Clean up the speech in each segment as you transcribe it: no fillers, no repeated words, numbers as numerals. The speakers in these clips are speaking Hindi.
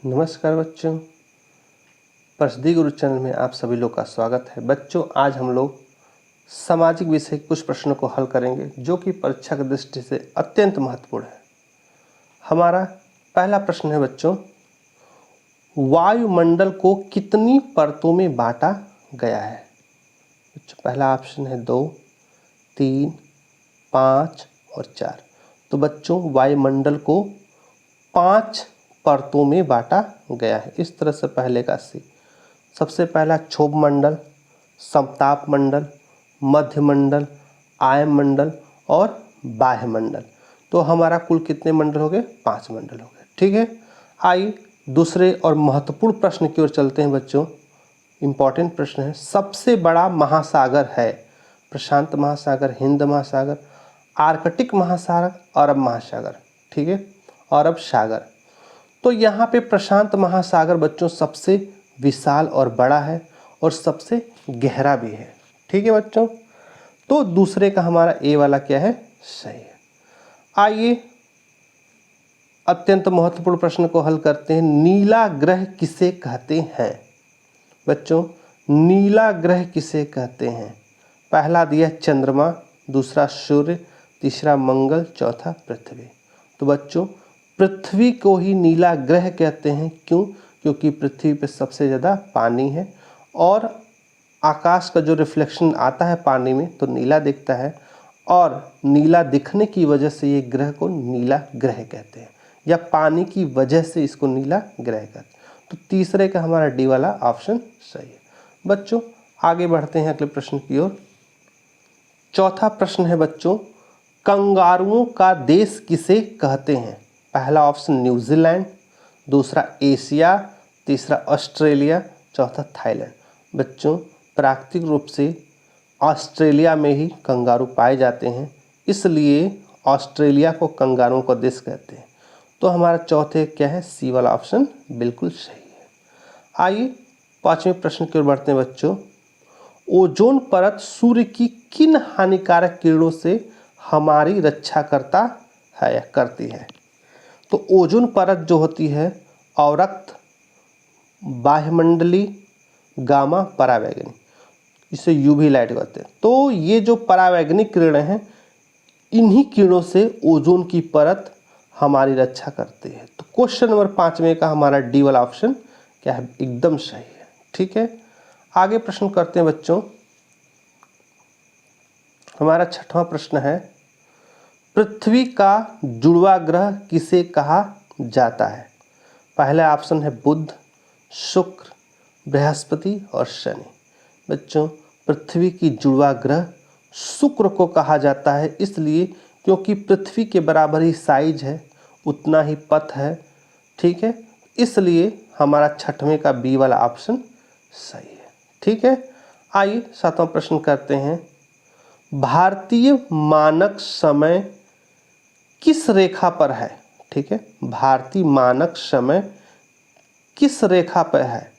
नमस्कार बच्चों, प्रसिद्धि गुरु चैनल में आप सभी लोग का स्वागत है। बच्चों, आज हम लोग सामाजिक विषय के कुछ प्रश्नों को हल करेंगे जो कि परीक्षा की दृष्टि से अत्यंत महत्वपूर्ण है। हमारा पहला प्रश्न है बच्चों, वायुमंडल को कितनी परतों में बांटा गया है? बच्चों, पहला ऑप्शन है 2, 3, 5 और 4। तो बच्चों, वायुमंडल को 5 परतों में बांटा गया है। इस तरह से पहले का सी, सबसे पहला क्षोभ मंडल, समताप मंडल, मध्य मंडल, आयन मंडल और बाह्य मंडल। तो हमारा कुल कितने मंडल हो गए? 5 मंडल हो गए। ठीक है, आइए दूसरे और महत्वपूर्ण प्रश्न की ओर चलते हैं बच्चों। इम्पॉर्टेंट प्रश्न है, सबसे बड़ा महासागर है? प्रशांत महासागर, हिंद महासागर, आर्कटिक महासागर, अरब महासागर। ठीक है, अरब सागर। तो यहाँ पे प्रशांत महासागर बच्चों सबसे विशाल और बड़ा है और सबसे गहरा भी है। ठीक है बच्चों, तो दूसरे का हमारा ए वाला क्या है? सही है। आइए अत्यंत महत्वपूर्ण प्रश्न को हल करते हैं। नीला ग्रह किसे कहते हैं? बच्चों, नीला ग्रह किसे कहते हैं? पहला दिया चंद्रमा, दूसरा सूर्य, तीसरा मंगल, चौथा पृथ्वी। तो बच्चों, पृथ्वी को ही नीला ग्रह कहते हैं। क्यों? क्योंकि पृथ्वी पे सबसे ज़्यादा पानी है और आकाश का जो रिफ्लेक्शन आता है पानी में तो नीला दिखता है, और नीला दिखने की वजह से ये ग्रह को नीला ग्रह कहते हैं, या पानी की वजह से इसको नीला ग्रह कहते हैं। तो तीसरे का हमारा डी वाला ऑप्शन सही है। बच्चों, आगे बढ़ते हैं अगले प्रश्न की ओर। चौथा प्रश्न है बच्चों, कंगारुओं का देश किसे कहते हैं? पहला ऑप्शन न्यूजीलैंड, दूसरा एशिया, तीसरा ऑस्ट्रेलिया, चौथा थाईलैंड। बच्चों, प्राकृतिक रूप से ऑस्ट्रेलिया में ही कंगारू पाए जाते हैं, इसलिए ऑस्ट्रेलिया को कंगारुओं का देश कहते हैं। तो हमारा चौथे क्या है? सी वाला ऑप्शन बिल्कुल सही है। आइए पांचवें प्रश्न की ओर बढ़ते हैं बच्चों। ओजोन परत सूर्य की किन हानिकारक किरणों से हमारी रक्षा करता है या करती है? तो ओजोन परत जो होती है अवरक्त, बाह्यमंडली, गामा, परावैंगनी, इसे यूवी लाइट कहते हैं। तो ये जो परावैंगनिक किरणें हैं, इन्हीं किरणों से ओजोन की परत हमारी रक्षा करती है। तो क्वेश्चन नंबर 5 में का हमारा डी वाला ऑप्शन क्या है? एकदम सही है। ठीक है, आगे प्रश्न करते हैं बच्चों। हमारा छठवां प्रश्न है, पृथ्वी का जुड़वा ग्रह किसे कहा जाता है? पहला ऑप्शन है बुध, शुक्र, बृहस्पति और शनि। बच्चों, पृथ्वी की जुड़वा ग्रह शुक्र को कहा जाता है, इसलिए क्योंकि पृथ्वी के बराबर ही साइज है, उतना ही पथ है। ठीक है, इसलिए हमारा छठवें का बी वाला ऑप्शन सही है। ठीक है, आइए सातवां प्रश्न करते हैं। भारतीय मानक समय किस रेखा पर है? ठीक है, भारतीय मानक समय किस रेखा पर है?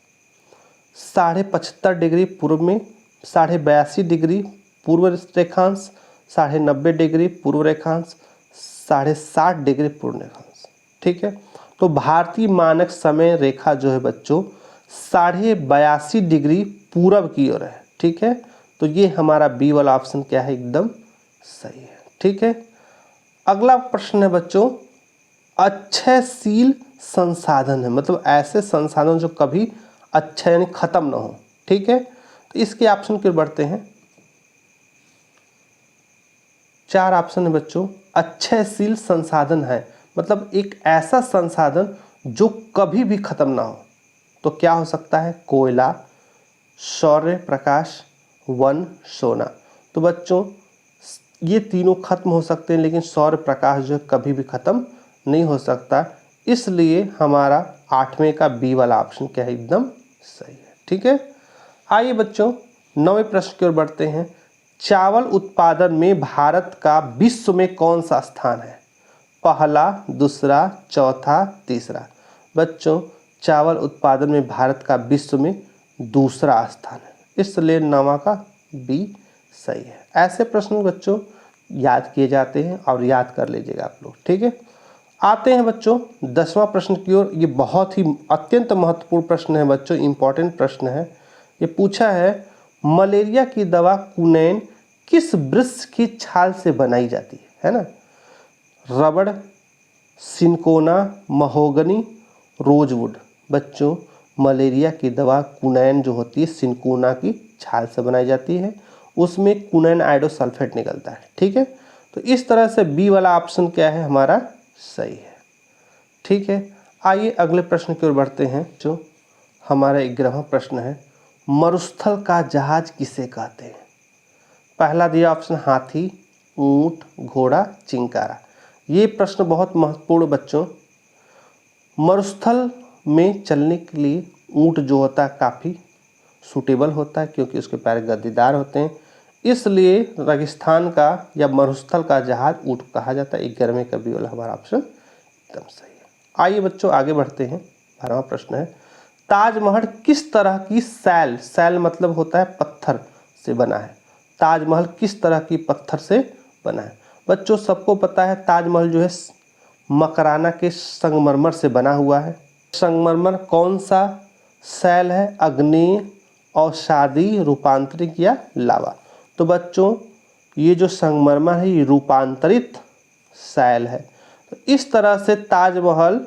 75.5 डिग्री पूर्व में, 82.5 डिग्री पूर्व रेखांश, 90.5 डिग्री पूर्व रेखांश, 60 डिग्री पूर्व रेखांश। ठीक है, तो भारतीय मानक समय रेखा जो है बच्चों 82.5 डिग्री पूर्व की ओर है। ठीक है, तो ये हमारा बी वाला ऑप्शन क्या है? एकदम सही है। ठीक है, अगला प्रश्न है बच्चों, अक्षयशील संसाधन है, मतलब ऐसे संसाधन जो कभी अच्छे यानी खत्म ना हो। ठीक है, तो इसके ऑप्शन की ओर बढ़ते हैं। 4 ऑप्शन है बच्चों। अक्षयशील संसाधन है मतलब एक ऐसा संसाधन जो कभी भी खत्म ना हो। तो क्या हो सकता है? कोयला, सौर्य प्रकाश, वन, सोना। तो बच्चों, ये तीनों खत्म हो सकते हैं, लेकिन सौर प्रकाश जो है कभी भी खत्म नहीं हो सकता, इसलिए हमारा 8वें का बी वाला ऑप्शन क्या है? एकदम सही है। ठीक है, आइए बच्चों 9वें प्रश्न की ओर बढ़ते हैं। चावल उत्पादन में भारत का विश्व में कौन सा स्थान है? पहला, दूसरा, चौथा, तीसरा। बच्चों, चावल उत्पादन में भारत का विश्व में दूसरा स्थान है, इसलिए 9वां का बी सही है। ऐसे प्रश्न बच्चों याद किए जाते हैं और याद कर लीजिएगा आप लोग। ठीक है, आते हैं बच्चों 10वां प्रश्न की ओर। ये बहुत ही अत्यंत महत्वपूर्ण प्रश्न है बच्चों, इम्पॉर्टेंट प्रश्न है। ये पूछा है मलेरिया की दवा क्विनैन किस वृक्ष की छाल से बनाई जाती है ना? रबड़, सिनकोना, महोगनी, रोजवुड। बच्चों मलेरिया की दवा क्विनैन जो होती है सिनकोना की छाल से बनाई जाती है, उसमें क्विनैन आयोडोसल्फेट निकलता है। ठीक है, तो इस तरह से बी वाला ऑप्शन क्या है हमारा सही है। ठीक है, आइए अगले प्रश्न की ओर बढ़ते हैं जो हमारा 11वां प्रश्न है मरुस्थल का जहाज किसे कहते हैं? पहला दिया ऑप्शन हाथी, ऊंट, घोड़ा, चिंकारा। ये प्रश्न बहुत महत्वपूर्ण बच्चों। मरुस्थल में चलने के लिए ऊंट जो होता है काफ़ी सूटेबल होता है क्योंकि उसके पैर गद्दीदार होते हैं, इसलिए रेगिस्तान का या मरुस्थल का जहाज ऊंट कहा जाता है। 11वें का बी वाला हमारा ऑप्शन एकदम सही है। आइए बच्चों आगे बढ़ते हैं। 12वां प्रश्न है ताजमहल किस तरह की सैल मतलब होता है पत्थर से बना है? ताजमहल किस तरह की पत्थर से बना है? बच्चों सबको पता है ताजमहल जो है मकराना के संगमरमर से बना हुआ है। संगमरमर कौन सा सैल है? अग्नेय, अवसादी, रूपांतरित या लावा? तो बच्चों ये जो संगमरमर है ये रूपांतरित सैल है। तो इस तरह से ताजमहल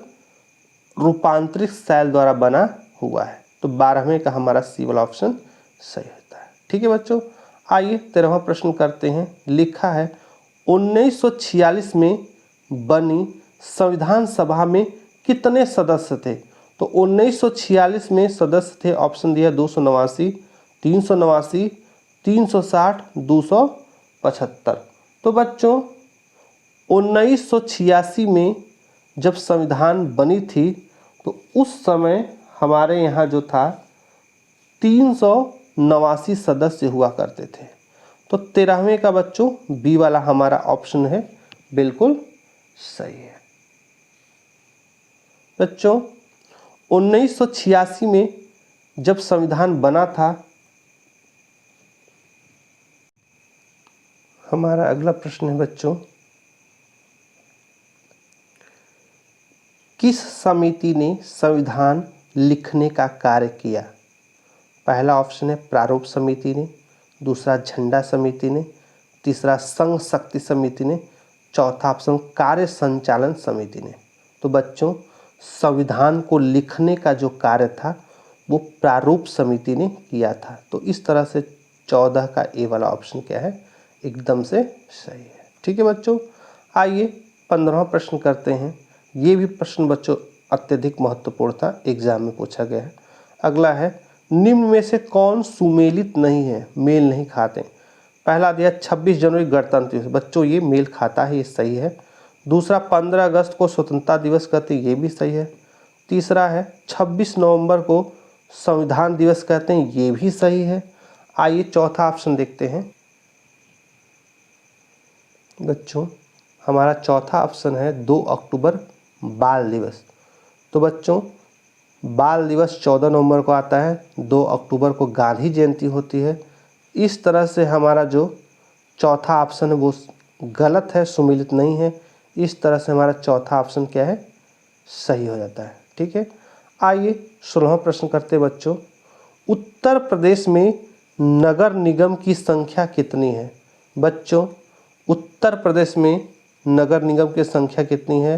रूपांतरित सैल द्वारा बना हुआ है। तो 12वें का हमारा सी वाला ऑप्शन सही होता है। ठीक है बच्चों, आइए 13वां प्रश्न करते हैं। लिखा है 1946 में बनी संविधान सभा में कितने सदस्य थे? तो 1946 में सदस्य थे, ऑप्शन दिया 289, 389, 360, 275। तो बच्चों 1986 में जब संविधान बनी थी तो उस समय हमारे यहाँ जो था 389 सदस्य हुआ करते थे। तो 13वें का बच्चों बी वाला हमारा ऑप्शन है बिल्कुल सही है। बच्चों 1986 में जब संविधान बना था, हमारा अगला प्रश्न है बच्चों किस समिति ने संविधान लिखने का कार्य किया? पहला ऑप्शन है प्रारूप समिति ने, दूसरा झंडा समिति ने, तीसरा संघ शक्ति समिति ने, चौथा ऑप्शन कार्य संचालन समिति ने। तो बच्चों संविधान को लिखने का जो कार्य था वो प्रारूप समिति ने किया था। तो इस तरह से 14 का ए वाला ऑप्शन क्या है एकदम से सही है। ठीक है बच्चों, आइए 15वां प्रश्न करते हैं। ये भी प्रश्न बच्चों अत्यधिक महत्वपूर्ण था, एग्जाम में पूछा गया है। अगला है निम्न में से कौन सुमेलित नहीं है, मेल नहीं खाते? पहला दिया 26 जनवरी गणतंत्र दिवस। बच्चों ये मेल खाता है, ये सही है। दूसरा 15 अगस्त को स्वतंत्रता दिवस कहते हैं, ये भी सही है। तीसरा है 26 नवंबर को संविधान दिवस कहते हैं, ये भी सही है। आइए चौथा ऑप्शन देखते हैं। बच्चों हमारा चौथा ऑप्शन है 2 अक्टूबर बाल दिवस। तो बच्चों बाल दिवस 14 नवंबर को आता है, 2 अक्टूबर को गांधी जयंती होती है। इस तरह से हमारा जो चौथा ऑप्शन है वो गलत है, सुमेलित नहीं है। इस तरह से हमारा चौथा ऑप्शन क्या है सही हो जाता है। ठीक है, आइए 16वां प्रश्न करते हैं बच्चों। उत्तर प्रदेश में नगर निगम की संख्या कितनी है? बच्चों उत्तर प्रदेश में नगर निगम की संख्या कितनी है?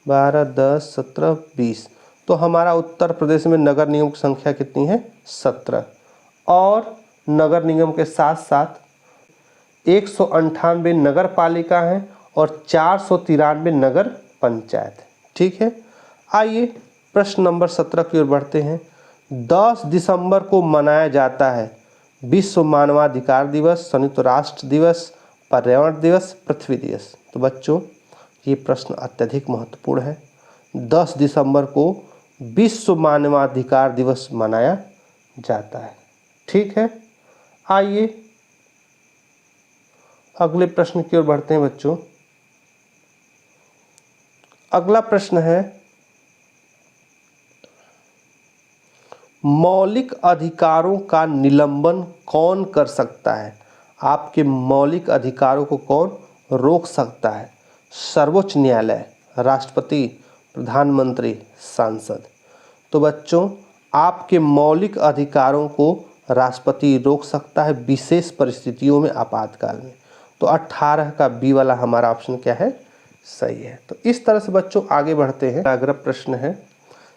12, 10, 17, 20। तो हमारा उत्तर प्रदेश में नगर निगम की संख्या कितनी है? 17। और नगर निगम के साथ साथ 198 नगर पालिका हैं और 493 नगर पंचायत। ठीक है, आइए प्रश्न नंबर 17 की ओर बढ़ते हैं। 10 दिसंबर को मनाया जाता है विश्व मानवाधिकार दिवस, संयुक्त राष्ट्र दिवस, पर्यावरण दिवस, पृथ्वी दिवस। तो बच्चों ये प्रश्न अत्यधिक महत्वपूर्ण है। 10 दिसंबर को विश्व मानवाधिकार दिवस मनाया जाता है। ठीक है, आइए अगले प्रश्न की ओर बढ़ते हैं बच्चों। अगला प्रश्न है मौलिक अधिकारों का निलंबन कौन कर सकता है? आपके मौलिक अधिकारों को कौन रोक सकता है? सर्वोच्च न्यायालय, राष्ट्रपति, प्रधानमंत्री, सांसद। तो बच्चों आपके मौलिक अधिकारों को राष्ट्रपति रोक सकता है विशेष परिस्थितियों में, आपातकाल में। तो 18 का बी वाला हमारा ऑप्शन क्या है, सही है। तो इस तरह से बच्चों आगे बढ़ते हैं। अगला प्रश्न है,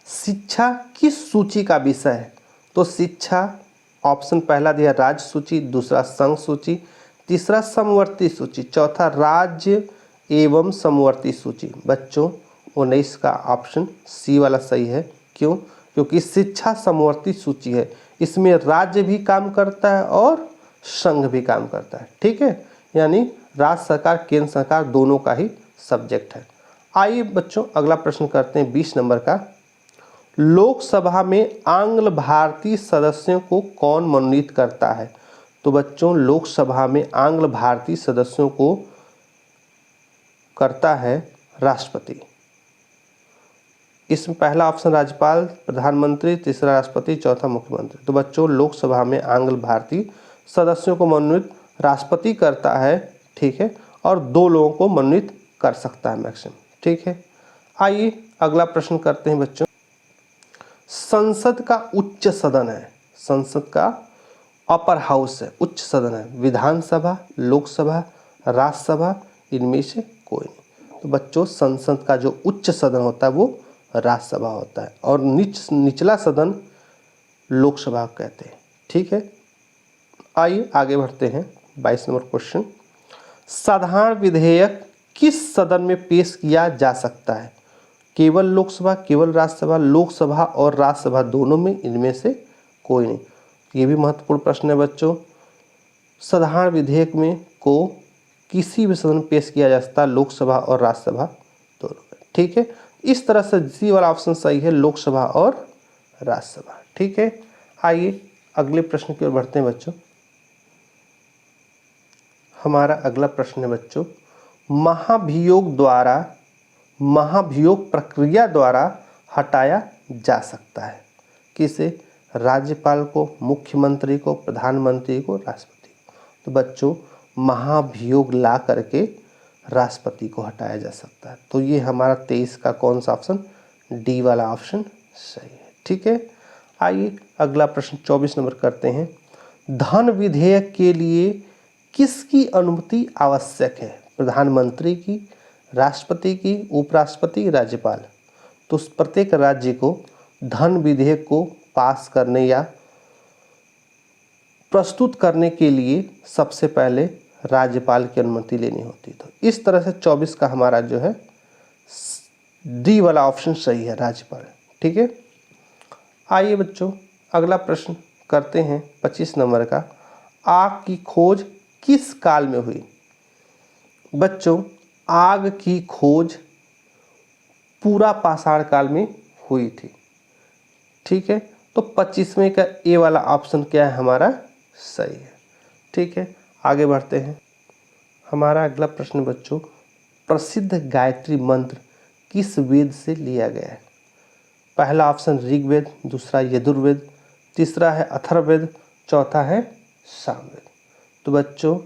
शिक्षा किस सूची का विषय है? तो शिक्षा ऑप्शन पहला दिया राज्य सूची, दूसरा संघ सूची, तीसरा समवर्ती सूची, चौथा राज्य एवं समवर्ती सूची। बच्चों 19 का ऑप्शन सी वाला सही है। क्यों? क्योंकि शिक्षा समवर्ती सूची है, इसमें राज्य भी काम करता है और संघ भी काम करता है। ठीक है, यानी राज्य सरकार केंद्र सरकार दोनों का ही सब्जेक्ट है। आइए बच्चों अगला प्रश्न करते हैं 20 नंबर का। लोकसभा में आंग्ल भारतीय सदस्यों को कौन मनोनीत करता है? तो बच्चों लोकसभा में आंग्ल भारतीय सदस्यों को करता है राष्ट्रपति। इसमें पहला ऑप्शन राज्यपाल, प्रधानमंत्री, तीसरा राष्ट्रपति, चौथा मुख्यमंत्री। तो बच्चों लोकसभा में आंग्ल भारतीय सदस्यों को मनोनीत राष्ट्रपति करता है, ठीक है, और 2 लोगों को मनोनीत कर सकता है मैक्सिमम। ठीक है, आइए अगला प्रश्न करते हैं बच्चों। संसद का उच्च सदन है, संसद का अपर हाउस है, उच्च सदन है, विधानसभा, लोकसभा, राज्यसभा, इनमें से कोई नहीं। तो बच्चों संसद का जो उच्च सदन होता है वो राज्यसभा होता है और निचला सदन लोकसभा कहते हैं। ठीक है, आइए आगे बढ़ते हैं। 22 नंबर क्वेश्चन, साधारण विधेयक किस सदन में पेश किया जा सकता है? केवल लोकसभा, केवल राज्यसभा, लोकसभा और राज्यसभा दोनों में, इनमें से कोई नहीं। ये भी महत्वपूर्ण प्रश्न है बच्चों। साधारण विधेयक में को किसी भी सदन में पेश किया जा सकता है, लोकसभा और राज्यसभा दोनों में। ठीक है, इस तरह से सी वाला ऑप्शन सही है, लोकसभा और राज्यसभा। ठीक है, आइए अगले प्रश्न की ओर बढ़ते हैं बच्चों। हमारा अगला प्रश्न है बच्चों, महाभियोग प्रक्रिया द्वारा हटाया जा सकता है। किसे? राज्यपाल को, मुख्यमंत्री को, प्रधानमंत्री को, राष्ट्रपति को। तो बच्चों महाभियोग ला करके राष्ट्रपति को हटाया जा सकता है। तो ये हमारा 23 का कौन सा ऑप्शन, डी वाला ऑप्शन सही है। ठीक है, आइए अगला प्रश्न 24 नंबर करते हैं। धन विधेयक के लिए किसकी अनुमति आवश्यक है? प्रधानमंत्री की, राष्ट्रपति की, उपराष्ट्रपति, राज्यपाल। तो प्रत्येक राज्य को धन विधेयक को पास करने या प्रस्तुत करने के लिए सबसे पहले राज्यपाल की अनुमति लेनी होती। तो इस तरह से 24 का हमारा जो है डी वाला ऑप्शन सही है, राज्यपाल। ठीक है, आइए बच्चों अगला प्रश्न करते हैं 25 नंबर का। आग की खोज किस काल में हुई? बच्चों आग की खोज पूरा पाषाण काल में हुई थी। ठीक है, तो 25वें का ए वाला ऑप्शन क्या है, हमारा सही है। ठीक है, आगे बढ़ते हैं। हमारा अगला प्रश्न बच्चों, प्रसिद्ध गायत्री मंत्र किस वेद से लिया गया है? पहला ऑप्शन ऋग्वेद, दूसरा यजुर्वेद, तीसरा है अथर्ववेद, चौथा है सामवेद। तो बच्चों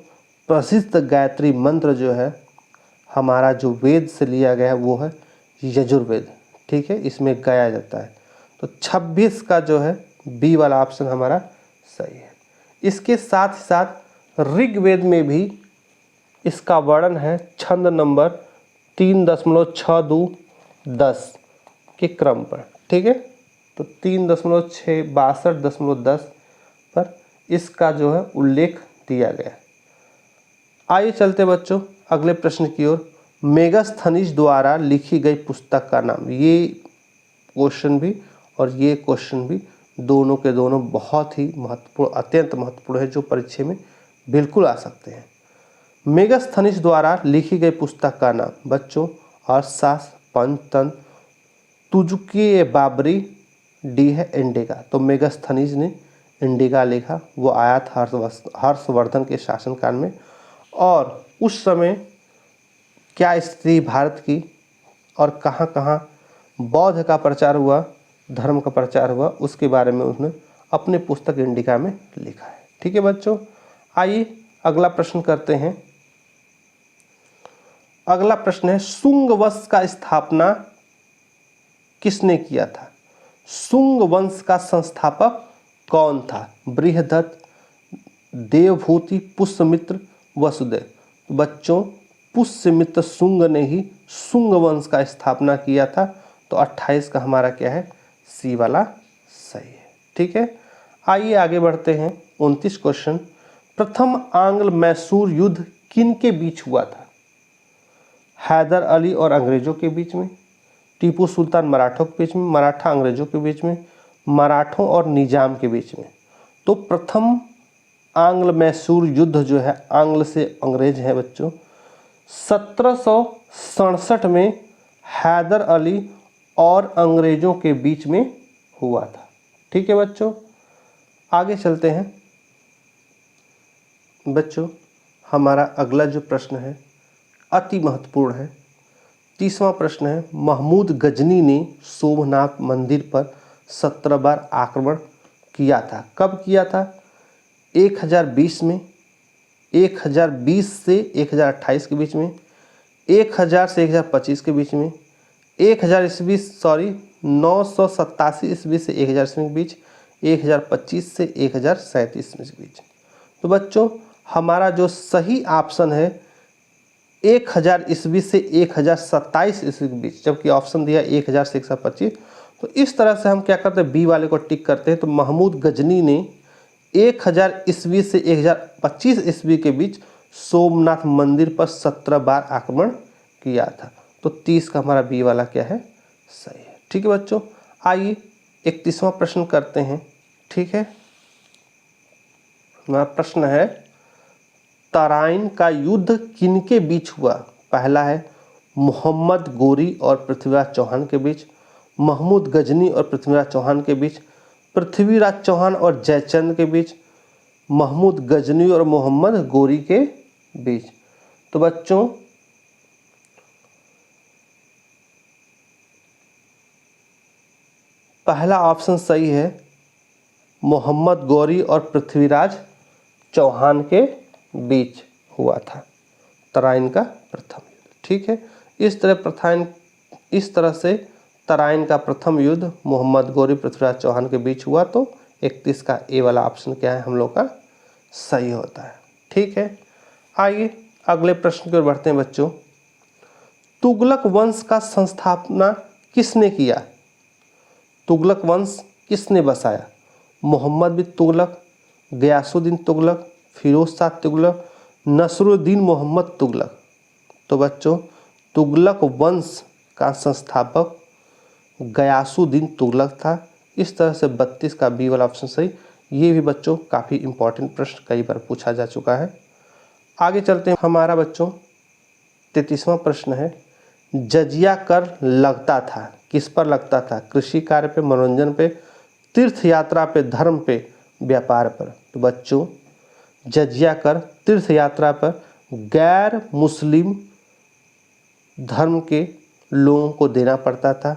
प्रसिद्ध गायत्री मंत्र जो है हमारा जो वेद से लिया गया है वो है यजुर्वेद। ठीक है, इसमें गाया जाता है। तो 26 का जो है बी वाला ऑप्शन हमारा सही है। इसके साथ ही साथ ऋग्वेद में भी इसका वर्णन है छंद नंबर 3.6210 के क्रम पर। ठीक है, तो 3.662.10 पर इसका जो है उल्लेख दिया गया। आइए चलते बच्चों अगले प्रश्न की ओर। मेगास्थनीज द्वारा लिखी गई पुस्तक का नाम। ये क्वेश्चन भी और ये क्वेश्चन भी दोनों के दोनों बहुत ही महत्वपूर्ण, अत्यंत महत्वपूर्ण है, जो परीक्षा में बिल्कुल आ सकते हैं। मेगास्थनीज द्वारा लिखी गई पुस्तक का नाम बच्चों अर्थशास्त्र, पंचतंत्र, तुजुकी बाबरी, डी है इंडिका। तो मेगास्थनीज ने इंडिका लिखा, वो आया था हर्षवर्धन के शासनकाल में। और उस समय क्या स्थिति भारत की और कहाँ कहाँ बौद्ध का प्रचार हुआ, धर्म का प्रचार हुआ, उसके बारे में उसने अपने पुस्तक इंडिका में लिखा है। ठीक है बच्चों, आइए अगला प्रश्न करते हैं। अगला प्रश्न है, शुंग वंश का स्थापना किसने किया था? शुंग वंश का संस्थापक कौन था? बृहदत्त, देवभूति, पुष्यमित्र, वसुदेव। बच्चों, पुष्यमित्र शुंग ने ही शुंग वंश का स्थापना किया था। तो 28 का हमारा क्या है? सी वाला सही है। ठीक है, आइए आगे बढ़ते हैं। 29 क्वेश्चन, प्रथम आंग्ल मैसूर युद्ध किन के बीच हुआ था? हैदर अली और अंग्रेजों के बीच में, टीपू सुल्तान मराठों के बीच में, मराठा अंग्रेजों के बीच में, मराठों और निजाम के बीच में। तो प्रथम आंग्ल मैसूर युद्ध जो है, आंग्ल से अंग्रेज है बच्चों, 1767 में हैदर अली और अंग्रेजों के बीच में हुआ था। ठीक है बच्चों, आगे चलते हैं। बच्चों, हमारा अगला जो प्रश्न है अति महत्वपूर्ण है। 30वां प्रश्न है, महमूद गजनी ने सोमनाथ मंदिर पर 17 बार आक्रमण किया था। कब किया था? 1020 में, 1020 से 1028 के बीच में, 1000 से 1025 के बीच में, 987 ईस्वी से 1000 ईस्वी के बीच, 1025 से 1037 ईस्वी के बीच। तो बच्चों, हमारा जो सही ऑप्शन है 1000 ईस्वी से 1027 ईस्वी के बीच, जबकि ऑप्शन दिया 1000 से 1025। तो इस तरह से हम क्या करते हैं, बी वाले को टिक करते हैं। तो महमूद गजनी ने 1000 ईस्वी से 1025 ईस्वी के बीच सोमनाथ मंदिर पर 17 बार आक्रमण किया था। तो 30 का हमारा बी वाला क्या है? सही है। ठीक है बच्चों, आइए 31वां प्रश्न करते हैं। ठीक है, हमारा प्रश्न है, तराइन का युद्ध किनके बीच हुआ? पहला है मोहम्मद गोरी और पृथ्वीराज चौहान के बीच, महमूद गजनी और पृथ्वीराज चौहान के बीच, पृथ्वीराज चौहान और जयचंद के बीच, महमूद गजनी और मोहम्मद गोरी के बीच। तो बच्चों, पहला ऑप्शन सही है, मोहम्मद गौरी और पृथ्वीराज चौहान के बीच हुआ था तराइन का प्रथम युद्ध। ठीक है, इस तरह से तराइन का प्रथम युद्ध मोहम्मद गौरी पृथ्वीराज चौहान के बीच हुआ। तो 31 का ए वाला ऑप्शन क्या है हम लोग का? सही होता है। ठीक है, आइए अगले प्रश्न की ओर बढ़ते हैं बच्चों। तुगलक वंश का संस्थापना किसने किया? तुगलक वंश किसने बसाया? मोहम्मद बिन तुगलक, गयासुद्दीन तुगलक, फिरोज शाह तुगलक, नसरुद्दीन मोहम्मद तुगलक। तो बच्चों, तुगलक वंश का संस्थापक गयासुद्दीन तुगलक था। इस तरह से 32 का बी वाला ऑप्शन सही। ये भी बच्चों काफ़ी इंपॉर्टेंट प्रश्न कई बार पूछा जा चुका है। आगे चलते हैं। हमारा बच्चों 33वां प्रश्न है, जजिया कर लगता था, किस पर लगता था? कृषि कार्य पे, मनोरंजन पे, तीर्थ यात्रा पे, धर्म पे, व्यापार पर। तो बच्चों, जजिया कर तीर्थ यात्रा पर गैर मुस्लिम धर्म के लोगों को देना पड़ता था,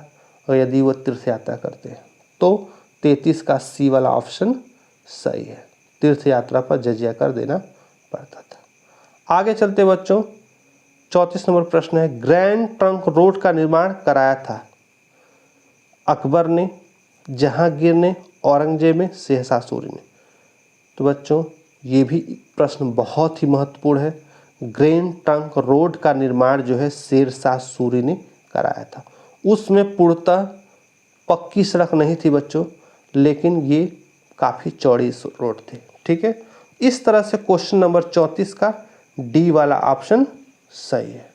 और यदि वो तीर्थ यात्रा करते हैं। तो 33 का सी वाला ऑप्शन सही है, तीर्थ यात्रा पर जजिया कर देना पड़ता था। आगे चलते बच्चों, 34 नंबर प्रश्न है, ग्रैंड ट्रंक रोड का निर्माण कराया था अकबर ने, जहांगीर ने, औरंगजेब ने, शेरशाह सूरी ने। तो बच्चों, ये भी प्रश्न बहुत ही महत्वपूर्ण है। ग्रैंड ट्रंक रोड का निर्माण जो है शेरशाह सूरी ने कराया था। उसमें पूर्णतः पक्की सड़क नहीं थी बच्चों, लेकिन ये काफ़ी चौड़ी रोड थे। ठीक है, इस तरह से क्वेश्चन नंबर 34 का डी वाला ऑप्शन सही है।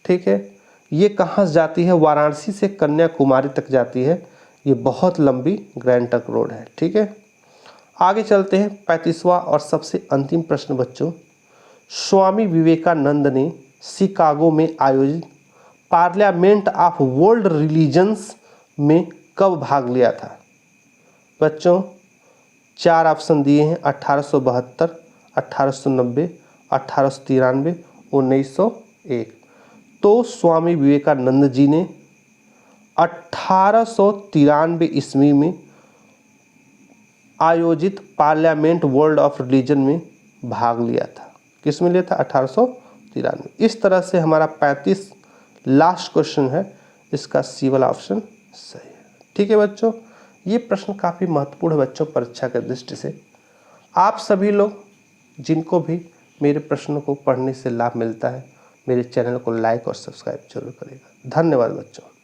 ठीक है, ये कहाँ से जाती है? वाराणसी से कन्याकुमारी तक जाती है। ये बहुत लंबी ग्रैंड ट्रंक रोड है। ठीक है, आगे चलते हैं। 35वां और सबसे अंतिम प्रश्न बच्चों, स्वामी विवेकानंद ने शिकागो में आयोजित पार्लियामेंट ऑफ वर्ल्ड रिलीजन्स में कब भाग लिया था? बच्चों, 4 ऑप्शन दिए हैं, 1872, 1890, 1893, 1901। तो स्वामी विवेकानंद जी ने 1893 ईस्वी में आयोजित पार्लियामेंट वर्ल्ड ऑफ रिलीजन में भाग लिया था। किस में लिया था? 1893 93। इस तरह से हमारा 35 लास्ट क्वेश्चन है, इसका सी वाला ऑप्शन सही है। ठीक है बच्चों, ये प्रश्न काफ़ी महत्वपूर्ण है बच्चों परीक्षा के दृष्टि से। आप सभी लोग जिनको भी मेरे प्रश्नों को पढ़ने से लाभ मिलता है, मेरे चैनल को लाइक और सब्सक्राइब जरूर करेगा। धन्यवाद बच्चों।